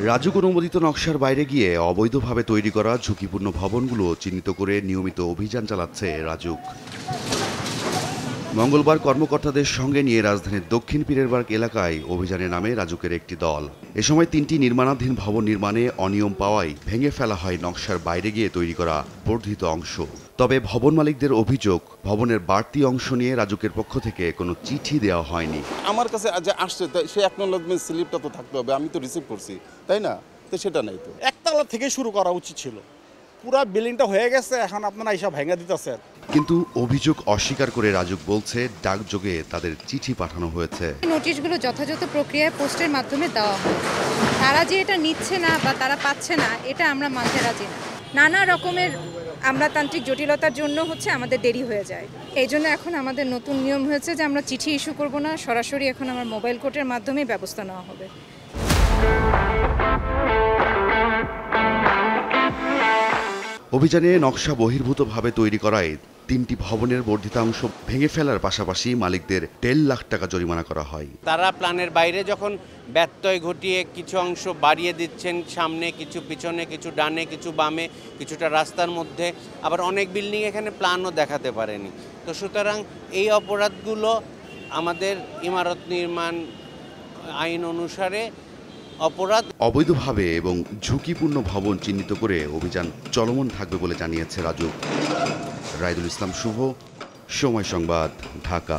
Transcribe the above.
রাজুক অনুমোদিত নকশার বাইরে গিয়ে অবৈধভাবে তৈরি করা ঝুঁকিপূর্ণ ভবনগুলো চিহ্নিত করে নিয়মিত অভিযান চালাচ্ছে রাজুক। মঙ্গলবার কর্মকর্তাদের সঙ্গে নিয়ে রাজধানীর দক্ষিণ পীরেরবাগ এলাকায় অভিযানে নামে রাজুকের একটি দল। এ সময় 3টি নির্মাণাধীন ভবন নির্মাণে অনিয়ম পাওয়ায় ভেঙে ফেলা হয় নকশার বাইরে গিয়ে তৈরি করা বর্ধিত অংশ। তবে ভবন মালিকদের অভিযোগ, ভবনের বাড়তি অংশ নিয়ে রাজুকের পক্ষ থেকে কোনো চিঠি দেওয়া হয়নি। আমার কাছে যে আসছে সে অ্যাকনোলেজমেন্ট স্লিপটা তো থাকতে হবে, আমি তো রিসিভ করছি, তাই না? তো সেটা নাই। তো একতলা থেকে শুরু করা উচিত ছিল, পুরো বিল্ডিংটা হয়ে গেছে, এখন আপনারা এইসব ভেঙে দিতেছেন। কিন্তু অভিযোগ অস্বীকার করে রাজুক বলছে ডাকযোগে তাদের চিঠি পাঠানো হয়েছে। নোটিশগুলো যথাযথ প্রক্রিয়ায় পোস্টের মাধ্যমে দেওয়া হয়। তারা যে এটা নিচ্ছে না বা তারা পাচ্ছে না, এটা আমরা মানতে রাজি না। নানা রকমের আমলাতান্ত্রিক জটিলতার জন্য আমাদের দেরি হয়ে যায়। এই জন্য এখন আমাদের নতুন নিয়ম হয়েছে যে আমরা চিঠি ইস্যু করব না, সরাসরি এখন আমার মোবাইল কোর্টের মাধ্যমে ব্যবস্থা নেওয়া হবে। অভিযানে নকশা বহির্ভূতভাবে তৈরি করায় 3টি ভবনের বর্ধিতাংশ ভেঙে ফেলার পাশাপাশি মালিকদের 1.5 লাখ টাকা জরিমানা করা হয়। তারা প্ল্যানের বাইরে যখন ব্যত্যয় ঘটিয়ে কিছু অংশ বাড়িয়ে দিচ্ছেন, সামনে কিছু, পিছনে কিছু, ডানে কিছু, বামে কিছুটা, রাস্তার মধ্যে, আবার অনেক বিল্ডিং এখানে প্ল্যানও দেখাতে পারেনি। তো সুতরাং এই অপরাধগুলো আমাদের ইমারত নির্মাণ আইন অনুসারে অপরাধ। অবৈধভাবে এবং ঝুঁকিপূর্ণ ভবন চিহ্নিত করে অভিযান চলমান থাকবে বলে জানিয়েছে রাজুক। রাইদুল ইসলাম শুভ, সময় সংবাদ, ঢাকা।